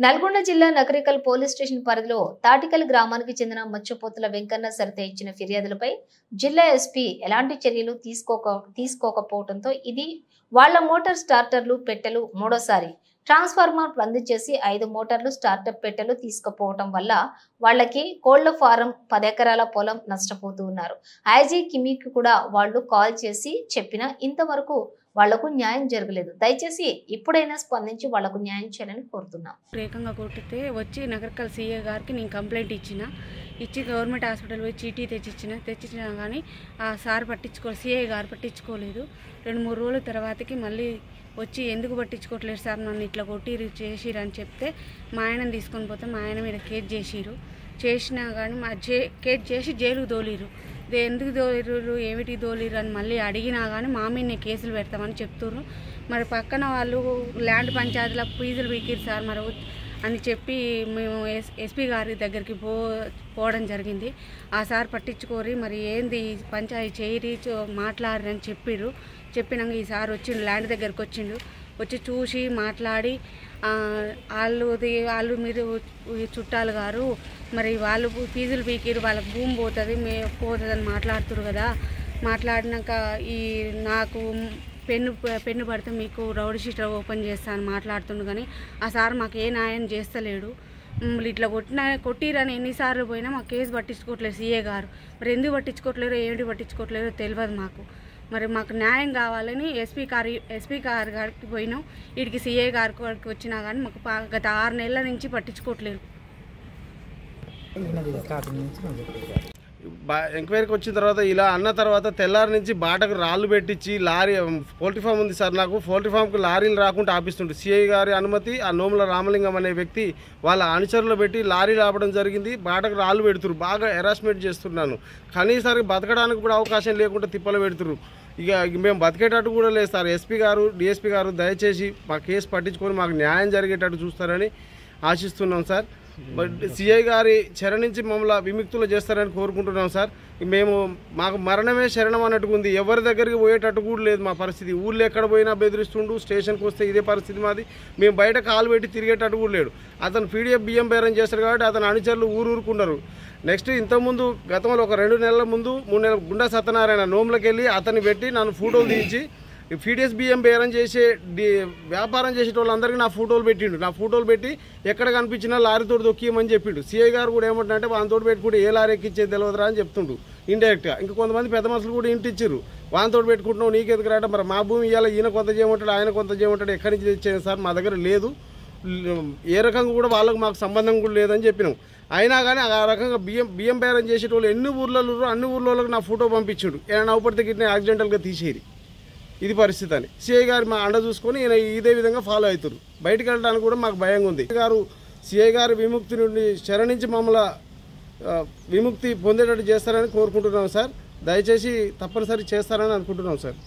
నల్గొండ జిల్లా Nakrekal police station పరిధిలో తాటికల్ గ్రామానికి చెందిన మచ్చపోతుల వెంకన్న సరిత ఇచ్చిన ఫిర్యాదులపై జిల్లా ఎస్పీ ఎలాంటి చర్యలు తీసుకోకపోవడంతో ఇది వాళ్ల మోటార్ స్టార్టర్లు పెట్టెలు మూడోసారి ట్రాన్స్ఫార్మర్ బంద్ చేసి 5 మోటార్లు స్టార్టర్ పెట్టెలు తీసుకుపోవడం వల్ల వాళ్ళకి కోళ్ల ఫారం 10 ఎకరాల పొలం నష్టపోతూ ఉన్నారు. ఐజీ కిమికి కూడా వాళ్ళు కాల్ చేసి చెప్పినా ఇంతవరకు వాళ్లకు న్యాయం జరగలేదు. దయచేసి ఇప్పుడైనా స్పందించి వాళ్లకు న్యాయం చేయాలని కోరుతున్నాం. ఏకంగా కొట్టితే వచ్చి నగరకల్ సీఏ గారికి నేను కంప్లైంట్ ఇచ్చి గవర్నమెంట్ హాస్పిటల్ పోయి చీటీ తెచ్చిచ్చినా కానీ ఆ సార్ సీఏ గారు పట్టించుకోలేదు. 2-3 రోజుల తర్వాతకి మళ్ళీ వచ్చి ఎందుకు పట్టించుకోవట్లేదు సార్, నన్ను ఇట్లా కొట్టిరు చేసిరు అని చెప్తే మా ఆయనని తీసుకొని పోతే మా ఆయన మీద కేసు చేసినా కానీ కేసు చేసి జైలుకు తోలిరు. ఎందుకు దోలిరు ఏమిటి దోలిరు అని మళ్ళీ అడిగినా కానీ మా మీద కేసులు పెడతామని చెప్తున్నారు. మరి పక్కన వాళ్ళు ల్యాండ్ పంచాయతీలో ఫీజులు పీకిరు సార్ మరి అని చెప్పి మేము ఎస్పీ గారి దగ్గరికి పోవడం జరిగింది. ఆ సార్ పట్టించుకోరి మరి ఏంది పంచాయతీ చేయరి మాట్లాడరని చెప్పినాక ఈ సార్ వచ్చిండు, ల్యాండ్ దగ్గరికి వచ్చి చూసి మాట్లాడి వాళ్ళు మీరు చుట్టాలు గారు మరి వాళ్ళు ఫీజులు పీకిరు, వాళ్ళకి భూమి పోతుందని మాట్లాడుతున్నారు కదా. మాట్లాడినాక నాకు పెన్ను పడితే మీకు రౌడీ షీటర్ ఓపెన్ చేస్తా అని మాట్లాడుతుండు కానీ ఆ సార్ మాకు ఏ న్యాయం చేస్తలేడు. ఇట్లా కొట్టిరని ఎన్నిసార్లు పోయినా మాకు కేసు పట్టించుకోవట్లేదు సీఏ గారు. మరి ఎందుకు పట్టించుకోవట్లేరో ఏమిటి పట్టించుకోవట్లేదో తెలియదు మాకు. మరి మాకు న్యాయం కావాలని ఎస్పీ గారికి పోయినాం. వీడికి సీఏ గారికి వచ్చినా కానీ మాకు గత 6 నెలల నుంచి పట్టించుకోవట్లేదు. ఎంక్వైరీకి వచ్చిన తర్వాత ఇలా అన్న తర్వాత తెల్లారి నుంచి బాటకు రాళ్ళు పెట్టించి లారీ పోల్ట్రీ ఫామ్ ఉంది సార్, నాకు పోల్ట్రీ ఫామ్కి లారీలు రాకుండా ఆపిస్తుండే సిఐ గారి అనుమతి ఆ నోముల రామలింగం అనే వ్యక్తి వాళ్ళ అనుచరులు పెట్టి లారీలు ఆపడం జరిగింది. బాటకు రాళ్ళు పెడుతురు, బాగా హెరాస్మెంట్ చేస్తున్నాను. కనీసారి బతకడానికి కూడా అవకాశం లేకుండా తిప్పలు పెడుతురు. ఇక మేము బతికేటట్టు కూడా లేదు సార్. ఎస్పీ గారు డిఎస్పీ గారు దయచేసి మా కేసు పట్టించుకొని మాకు న్యాయం జరిగేటట్టు చూస్తారని ఆశిస్తున్నాం సార్. సిఐ గారి చెర నుంచి మమ్మల్ని విముక్తులు చేస్తారని కోరుకుంటున్నాం సార్. మాకు మరణమే శరణం అన్నట్టుగా ఉంది. ఎవరి దగ్గరికి పోయేటట్టు కూడా లేదు మా పరిస్థితి. ఊళ్ళో ఎక్కడ పోయినా బెదిరిస్తుండు, స్టేషన్కి వస్తే ఇదే పరిస్థితి మాది. మేము బయట కాలు పెట్టి తిరిగేటట్టు కూడా లేడు. అతను పీడిఎఫ్ బియ్యం బేరం చేస్తారు కాబట్టి అతను అనుచరులు ఊరుకున్నారు. నెక్స్ట్ ఇంతకుముందు గతంలో ఒక 2 నెలల ముందు 3 నెలల గుండా సత్యనారాయణ నోములకి వెళ్ళి అతన్ని పెట్టి నన్ను ఫోటోలు తీయించి పీడిఎస్ బియ్యం బేరం చేసే వ్యాపారం చేసే వాళ్ళందరికీ నా ఫోటోలు పెట్టిండు. నా ఫోటోలు పెట్టి ఎక్కడ కనిపించినా లారీతో దొక్కియమని చెప్పిండు. సిఐ గారు కూడా ఏమంటారంటే వానితో పెట్టుకుంటే ఏ లారీ ఎక్కించేది తెలియదురా అని చెప్తుండు ఇండైరెక్ట్గా. ఇంకా కొంతమంది పెద్ద మనుషులు కూడా ఇంటిచ్చారు, వానితో పెట్టుకుంటున్నావు నీకెందుకు రావడం, మరి మా భూమి ఇవాళ ఈయన కొంత చేయమంటాడు ఆయన కొంత చేయమంటాడు, ఎక్కడి నుంచి తెచ్చేది సార్, మా దగ్గర లేదు, ఏ రకంగా కూడా వాళ్ళకు మాకు సంబంధం కూడా లేదని చెప్పినాం. అయినా కానీ ఆ రకంగా బియ్యం బేరం చేసేటోళ్ళు ఎన్ని ఊర్లలో అన్ని ఊర్లలోకి నా ఫోటో పంపించాడు. ఏమైనా అవుపడితే గిట్టిన యాక్సిడెంటల్గా తీసేది. ఇది పరిస్థితి అని సిఐ గారు మా అండ చూసుకొని ఈయన ఇదే విధంగా ఫాలో అవుతారు. బయటకు వెళ్ళడానికి కూడా మాకు భయంగా ఉంది. సిఐ గారు విముక్తి నుండి చెర నుంచి మమ్మల్ని విముక్తి పొందేటట్టు చేస్తారని కోరుకుంటున్నాం సార్. దయచేసి తప్పనిసరి చేస్తారని అనుకుంటున్నాం సార్.